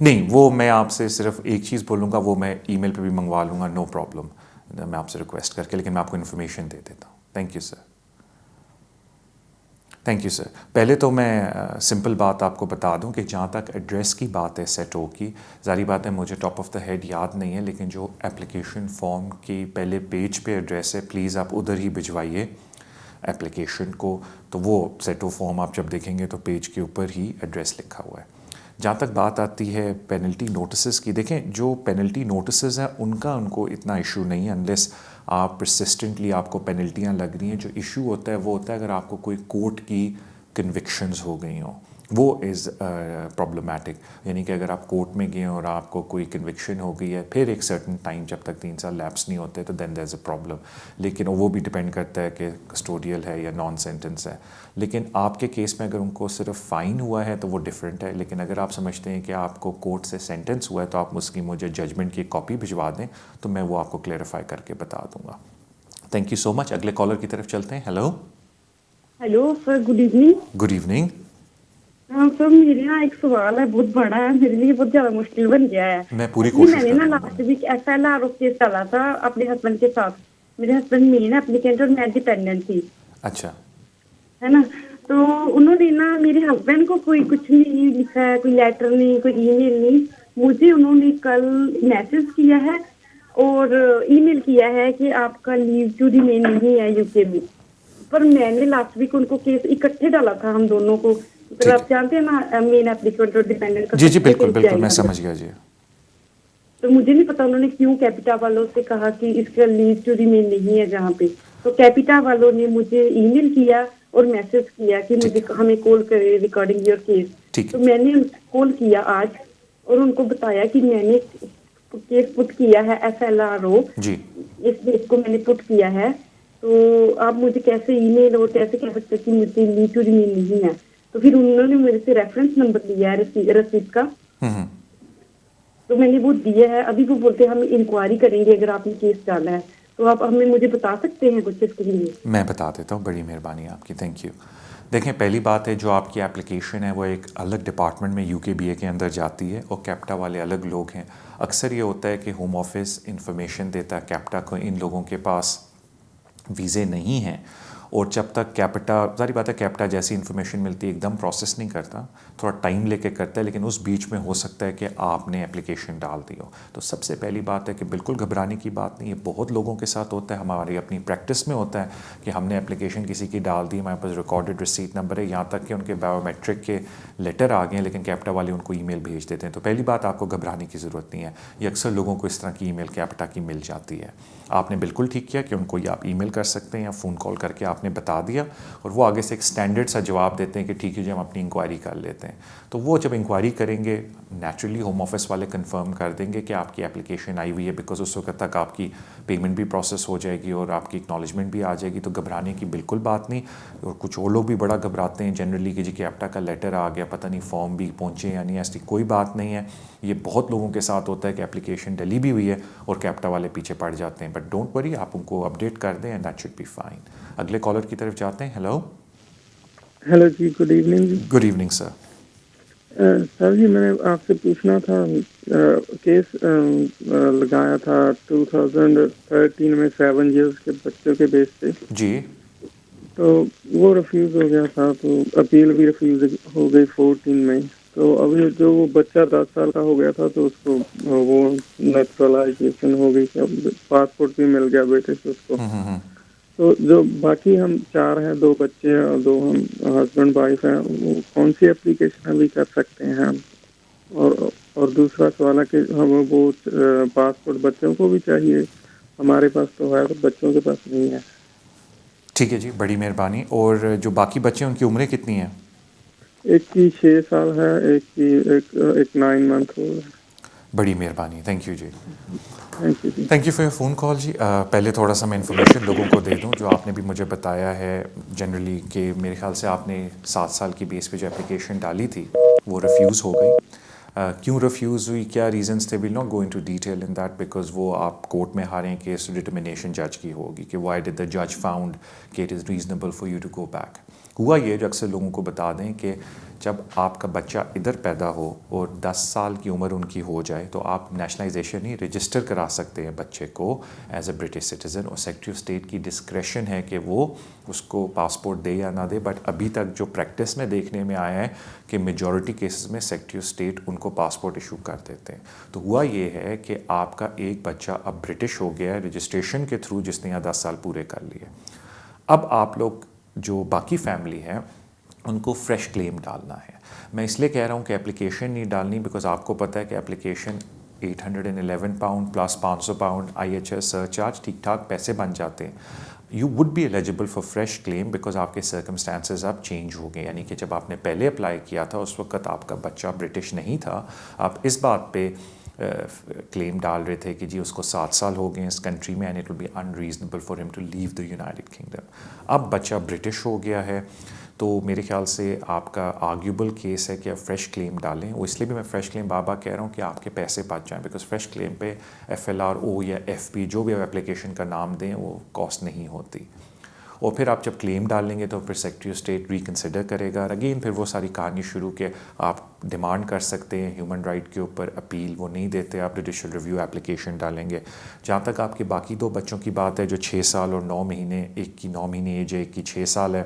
نہیں وہ میں آپ سے صرف ایک چیز بولوں گا, وہ میں ای میل پہ بھی منگوا لوں گا, نو پرابلم, میں آپ سے ریکویسٹ کر کے, لیکن میں آپ کو انفارمیشن دے دیتا ہوں. Thank you sir. Thank you sir. پہلے تو میں سمپل بات آپ کو بتا دوں کہ جہاں تک ایڈریس کی بات ہے سیٹ او کی, ظاہری بات ہے مجھے ٹاپ آف دا ہیڈ یاد نہیں ہے, لیکن جو اپلیکیشن فارم کی پہلے پیج پہ ایڈریس ہے پلیز آپ ادھر ہی بھجوائیے اپلیکیشن کو, تو وہ سیٹ او فارم آپ جب دیکھیں گے تو پیج کے اوپر ہی ایڈریس لکھا ہوا ہے. جہاں تک بات آتی ہے پینلٹی نوٹسز کی, دیکھیں جو پینلٹی نوٹسز ہیں ان کو اتنا ایشو نہیں ہے انلیس آپ پرسسٹنٹلی آپ کو پینلٹیاں لگ رہی ہیں. جو ایشو ہوتا ہے وہ ہوتا ہے اگر آپ کو کوئی کورٹ کی کنوکشنز ہو گئی ہوں, وہ از پرابلمٹک. یعنی کہ اگر آپ کورٹ میں گئے اور آپ کو کوئی کنوکشن ہو گئی ہے پھر ایک سرٹن ٹائم جب تک 3 سال لیپس نہیں ہوتے تو دین دیر از اے پرابلم, لیکن وہ بھی ڈپینڈ کرتا ہے کہ کسٹوڈیل ہے یا نان سینٹنس ہے. لیکن آپ کے کیس میں اگر ان کو صرف فائن ہوا ہے تو وہ ڈفرینٹ ہے, لیکن اگر آپ سمجھتے ہیں کہ آپ کو کورٹ سے سینٹنس ہوا ہے تو آپ اس کی مجھے ججمنٹ کی کاپی بھجوا دیں تو میں وہ آپ کو کلیئرفائی کر کے بتا دوں گا. تھینک یو سو مچ. اگلے کالر کی طرف چلتے ہیں. Hello. Hello sir, good evening. Good evening. ہاں سر, میرے یہاں ایک سوال ہے, بہت بڑا ہے, میرے لیے بہت زیادہ مشکل بن گیا ہے. میں پوری ایکچولی میں کوشش نے کر نا رہا لاسٹ ہوں. ویک FLR کیس ڈالا تھا اپنے ہسبینڈ کے ساتھ. میرے ہسبینڈ مین اپلیکینٹ اور میں ڈیپینڈنٹ تھی, اچھا. ہے نا. تو انہوں نے نا میرے ہسبینڈ کو کوئی کچھ نہیں لکھا ہے, کوئی لیٹر نہیں, کوئی ای میل نہیں. مجھے انہوں نے کل میسج کیا ہے اور ای میل کیا ہے کہ آپ کا لیو ٹو ریمین نہیں ہے UK میں. پر میں نے لاسٹ ویک ان کو کیس اکٹھے ڈالا تھا ہم دونوں کو. پھر ٹھیک آپ جانتے ہیں نا مین اپلیکینٹ اور ڈیپینڈنٹ کا ہے, جی جی سب بالکل کیس بالکل جائے میں گا. سمجھ گیا. جی تو مجھے نہیں پتا انہوں نے کیوں کیپیٹا والوں سے کہا کہ اس کا لیو ٹو ریمین نہیں ہے جہاں پہ. تو کیپیٹا والوں نے مجھے ای میل کیا اور میسج کیا کہ ٹھیک مجھے ہے ہمیں کال کرے ریکارڈنگ یور کیس. ٹھیک تو ہے. میں نے کال کیا آج اور ان کو بتایا کہ میں نے کیس پٹ کیا ہے FLRO, جی اس کیس کو میں نے پٹ کیا ہے. تو آپ مجھے کیسے ای میل اور کیسے کہہ سکتے کہ مجھے لیو ٹو ریمین نہیں ہے. تو پھر انہوں نے میرے سے ریفرنس نمبر لیا ہے رسید کا, تو میں نے وہ دیا ہے. ابھی وہ بولتے ہیں ہم انکوائری کریں گے اگر آپ نے کیس ڈالا ہے. تو آپ ہمیں مجھے بتا سکتے ہیں کچھ اس کے لیے؟ میں بتا دیتا ہوں, بڑی مہربانی آپ کی, تھینک یو. دیکھیں پہلی بات ہے جو آپ کی اپلیکیشن ہے وہ ایک الگ ڈپارٹمنٹ میں UKBA کے اندر جاتی ہے اور کیپٹا والے الگ لوگ ہیں. اکثر یہ ہوتا ہے کہ ہوم آفس انفارمیشن دیتا ہے کیپٹا کو ان لوگوں کے پاس ویزے نہیں ہیں, اور جب تک کیپٹا, ظاہری بات ہے کیپٹا جیسی انفارمیشن ملتی ہے ایک دم پروسیس نہیں کرتا, تھوڑا ٹائم لے کے کرتا ہے, لیکن اس بیچ میں ہو سکتا ہے کہ آپ نے اپلیکیشن ڈال دی ہو. تو سب سے پہلی بات ہے کہ بالکل گھبرانے کی بات نہیں ہے, بہت لوگوں کے ساتھ ہوتا ہے, ہماری اپنی پریکٹس میں ہوتا ہے کہ ہم نے اپلیکیشن کسی کی ڈال دی, ہمارے پاس ریکارڈڈ رسیٹ نمبر ہے, یہاں تک کہ ان کے بایو میٹرک کے لیٹر آ گئے ہیں, لیکن کیپٹا والے ان کو ای میل بھیج دیتے ہیں. تو پہلی بات آپ کو گھبرانے کی ضرورت نہیں ہے, یہ اکثر لوگوں کو اس طرح کی ای میل کیپٹا کی مل جاتی ہے. آپ نے بالکل ٹھیک کیا کہ ان کو یہ آپ ای میل کر سکتے ہیں یا فون کال کر کے آپ نے بتا دیا, اور وہ آگے سے ایک اسٹینڈرڈ سا جواب دیتے ہیں کہ ٹھیک ہے جی ہم اپنی انکوائری کر لیتے ہیں. تو وہ جب انکوائری کریں گے نیچرلی ہوم آفس والے کنفرم کر دیں گے کہ آپ کی اپلیکیشن آئی ہوئی ہے, بیکاز اس وقت تک آپ کی پیمنٹ بھی پروسیس ہو جائے گی اور آپ کی اکنالجمنٹ بھی آ جائے گی. تو گھبرانے کی بالکل بات نہیں. اور کچھ اور لوگ بھی بڑا گھبراتے ہیں جنرلی کہ جی کیپٹا کا لیٹر آ گیا, پتہ نہیں فارم بھی پہنچے یا نہیں. ایسی کوئی بات نہیں ہے, یہ بہت لوگوں کے ساتھ ہوتا ہے کہ اپلیکیشن ڈلی بھی ہوئی ہے اور کیپٹا والے پیچھے پڑ جاتے ہیں. بٹ ڈونٹ وری, آپ ان کو اپڈیٹ کر دیں and that should be fine. اگلے کالر کی طرف جاتے ہیں. ہیلو. ہیلو جی, گڈ ایوننگ جی. Good evening sir. سر جی میں نے آپ سے پوچھنا تھا, کیس لگایا تھا 2013 میں 7 ایئرس کے بچوں کے بیس پہ, جی تو وہ ریفیوز ہو گیا تھا, تو اپیل بھی ریفیوز ہو گئی 14 میں. تو ابھی جو وہ بچہ 10 سال کا ہو گیا تھا تو اس کو وہ نیچرلائزیشن ہو گئی, پاسپورٹ بھی مل گیا بیٹے سے اس کو. تو جو باقی ہم 4 ہیں, 2 بچے ہیں اور 2 ہم ہسبینڈ وائف ہیں, وہ کون سی اپلیکیشن ابھی کر سکتے ہیں ہم؟ اور دوسرا سوال ہے کہ ہم وہ پاسپورٹ بچوں کو بھی چاہیے, ہمارے پاس تو ہے, تو بچوں کے پاس نہیں ہے. ٹھیک ہے جی, بڑی مہربانی. اور جو باقی بچے ہیں ان کی عمریں کتنی ہیں؟ ایک کی 6 سال ہے, ایک کی ایک 9 منتھ ہو ہے. بڑی مہربانی, تھینک یو جی. تھینک یو جی. Thank you for your phone call جی. پہلے تھوڑا سا میں انفارمیشن لوگوں کو دے دوں جو آپ نے بھی مجھے بتایا ہے جنرلی کہ میرے خیال سے آپ نے 7 سال کی بیس پہ جو اپلیکیشن ڈالی تھی وہ ریفیوز ہو گئی. کیوں ریفیوز ہوئی, کیا ریزنس تھے, will not go into detail in that, because وہ آپ کورٹ میں ہاریں, کیس ڈٹرمنیشن جج کی ہوگی کہ وائی ڈڈ دا جج فاؤنڈ کہ it is reasonable for you to go back. ہوا یہ جو اکثر لوگوں کو بتا دیں کہ جب آپ کا بچہ ادھر پیدا ہو اور 10 سال کی عمر ان کی ہو جائے تو آپ نیشنلائزیشن ہی رجسٹر کرا سکتے ہیں بچے کو ایز اے برٹش سٹیزن، اور سیکریٹری آف اسٹیٹ کی ڈسکریشن ہے کہ وہ اس کو پاسپورٹ دے یا نہ دے. بٹ ابھی تک جو پریکٹس میں دیکھنے میں آیا ہے کہ میجورٹی کیسز میں سیکریٹری آف اسٹیٹ ان کو پاسپورٹ ایشو کر دیتے ہیں. تو ہوا یہ ہے کہ آپ کا ایک بچہ اب برٹش ہو گیا ہے رجسٹریشن کے تھرو، جس نے یہاں 10 سال پورے کر لیے. اب آپ لوگ جو باقی فیملی ہے ان کو فریش کلیم ڈالنا ہے. میں اس لیے کہہ رہا ہوں کہ اپلیکیشن نہیں ڈالنی، بیکاز آپ کو پتہ ہے کہ application £811 plus £500 IHS surcharge, ٹھیک ٹھاک پیسے بن جاتے ہیں. You would be eligible for fresh claim because آپ کے سرکمسٹانسز اب چینج ہو گئے. یعنی کہ جب آپ نے پہلے اپلائی کیا تھا اس وقت آپ کا بچہ برٹش نہیں تھا، آپ اس بات پہ کلیم ڈال رہے تھے کہ جی اس کو 7 سال ہو گئے اس کنٹری میں، and it will be unreasonable for ہم to leave the United Kingdom. اب بچہ برٹش ہو گیا ہے تو میرے خیال سے آپ کا آرگیوبل کیس ہے کہ آپ فریش کلیم ڈالیں. وہ اس لیے بھی میں فریش کلیم بابا کہہ رہا ہوں کہ آپ کے پیسے بچ جائیں، بیکاز فریش کلیم پہ FLRO یا FP جو بھی آپ اپلیکیشن کا نام دیں وہ کاسٹ نہیں ہوتی. اور پھر آپ جب کلیم ڈال لیں گے تو پھر سیکریٹری آف اسٹیٹ ریکنسیڈر کرے گا. اگین پھر وہ ساری کہانی شروع کہ آپ ڈیمانڈ کر سکتے ہیں ہیومن رائٹ کے اوپر اپیل، وہ نہیں دیتے، آپ جوڈیشل ریویو اپلیکیشن ڈالیں گے. جہاں تک آپ کے باقی 2 بچوں کی بات ہے جو 6 سال اور 9 مہینے، ایک کی 9 مہینے ایج ہے ایک کی 6 سال ہے،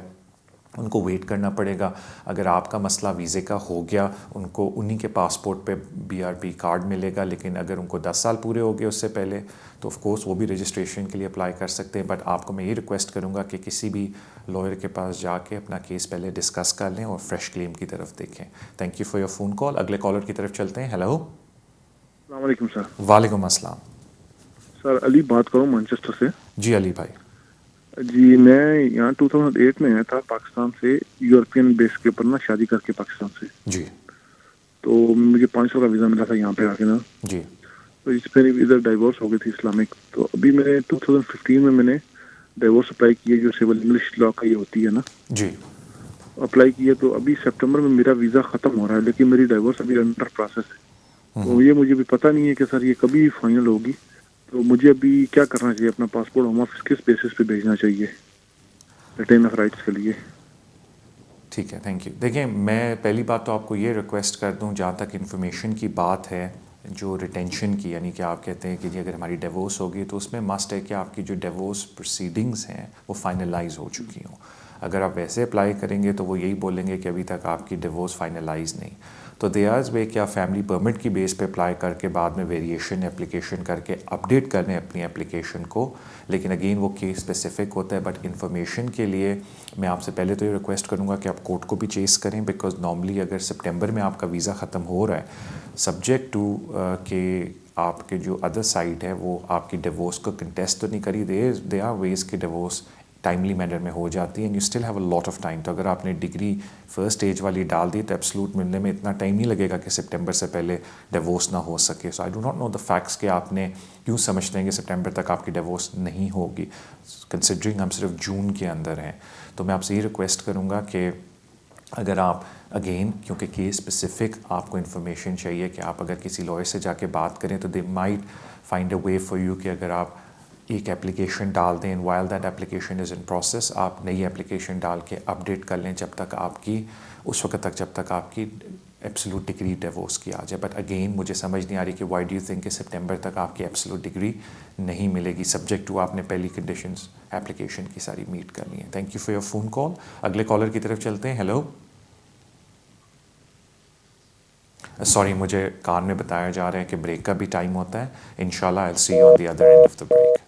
ان کو ویٹ کرنا پڑے گا. اگر آپ کا مسئلہ ویزے کا ہو گیا ان کو انہی کے پاسپورٹ پہ BRP کارڈ ملے گا، لیکن اگر ان کو 10 سال پورے ہو گئے اس سے پہلے تو آف کورس وہ بھی رجسٹریشن کے لیے اپلائی کر سکتے ہیں. بٹ آپ کو میں یہ ریکویسٹ کروں گا کہ کسی بھی لائر کے پاس جا کے اپنا کیس پہلے ڈسکس کر لیں اور فریش کلیم کی طرف دیکھیں. Thank you for your phone کال. اگلے کالر کی طرف چلتے ہیں. ہیلو. السلام علیکم سر. وعلیکم السلام. سر علی بات کروں مانچسٹر سے. جی علی بھائی. جی میں یہاں 2008 میں آیا تھا پاکستان سے، یورپین بیس کے اوپر نا شادی کر کے پاکستان سے. جی. تو مجھے 5 سال کا ویزا ملا تھا یہاں پہ آ کے نا. جی. تو اس پہ ادھر ڈائیورس ہو گئی تھی اسلامک. تو ابھی میں نے 2015 میں نے ڈائیورس اپلائی کیا جو سول انگلش لا کا یہ ہوتی ہے نا. جی. اپلائی کیا تو ابھی سپٹمبر میں میرا ویزا ختم ہو رہا ہے، لیکن میری ڈائیورس ابھی انڈر پروسیس ہے. تو یہ مجھے بھی پتہ نہیں ہے کہ سر یہ کبھی فائنل ہوگی. تو مجھے ابھی کیا کرنا چاہیے؟ اپنا پاسپورٹ ہوم آفس کس بیسس پہ بھیجنا چاہیے ریٹین آف رائٹس کے لیے؟ ٹھیک ہے، تھینک یو. دیکھیں میں پہلی بات تو آپ کو یہ ریکویسٹ کر دوں، جہاں تک انفارمیشن کی بات ہے جو ریٹینشن کی، یعنی کہ آپ کہتے ہیں کہ جی اگر ہماری ڈیورس ہوگی تو اس میں مسٹ ہے کہ آپ کی جو ڈیورس پروسیڈنگز ہیں وہ فائنلائز ہو چکی ہوں. اگر آپ ویسے اپلائی کریں گے تو وہ یہی بولیں گے کہ ابھی تک آپ کی ڈیورس فائنلائز نہیں. تو دیاز وے کہ آپ فیملی پرمٹ کی بیس پہ اپلائی کر کے بعد میں ویریشن اپلیکیشن کر کے اپڈیٹ کر لیں اپنی اپلیکیشن کو، لیکن اگین وہ کیس اسپیسیفک ہوتا ہے. بٹ انفارمیشن کے لیے میں آپ سے پہلے تو یہ ریکویسٹ کروں گا کہ آپ کورٹ کو بھی چیز کریں، بیکاز نارملی اگر سپٹمبر میں آپ کا ویزا ختم ہو رہا ہے سبجیکٹ ٹو کہ آپ کے جو ادر سائڈ ہے وہ آپ کی ڈیورس کو کنٹیسٹ تو نہیں کری، دے آر ویز کہ ڈیورس ٹائملی مینر میں ہو جاتی ہے and you still have a lot of time. تو اگر آپ نے ڈگری فرسٹ ایج والی ڈال دی تو ایبسلوٹ ملنے میں اتنا ٹائم نہیں لگے گا کہ سپٹمبر سے پہلے ڈیورس نہ ہو سکے. So I do not know the facts کہ آپ نے کیوں سمجھتے ہیں کہ سپٹمبر تک آپ کی ڈیورس نہیں ہوگی، کنسیڈرنگ ہم صرف جون کے اندر ہیں. تو میں آپ سے یہ ریکویسٹ کروں گا کہ اگر آپ اگین کیونکہ کیس اسپیسیفک آپ کو انفارمیشن چاہیے کہ آپ اگر کسی لائر سے جا کے بات کریں تو they might find a way for you کہ اگر آپ ایک اپلیکیشن ڈال دیں while that application is in process آپ نئی اپلیکیشن ڈال کے اپڈیٹ کر لیں جب تک آپ کی اس وقت تک جب تک آپ کی ایبسلوٹ ڈگری ڈیورس کی آ جائے. بٹ اگین مجھے سمجھ نہیں آ رہی کہ وائی ڈو یو تھنک کہ سپٹمبر تک آپ کی ایبسلوٹ ڈگری نہیں ملے گی سبجیکٹ ٹو آپ نے پہلی کنڈیشنز اپلیکیشن کی ساری میٹ کرنی ہے. Thank you for your phone کال. اگلے کالر کی طرف چلتے ہیں. ہیلو. سوری مجھے کان میں بتایا جا رہا ہے کہ بریک کا بھی ٹائم ہوتا ہے. انشاءاللہ I'll see you on the other end of the break.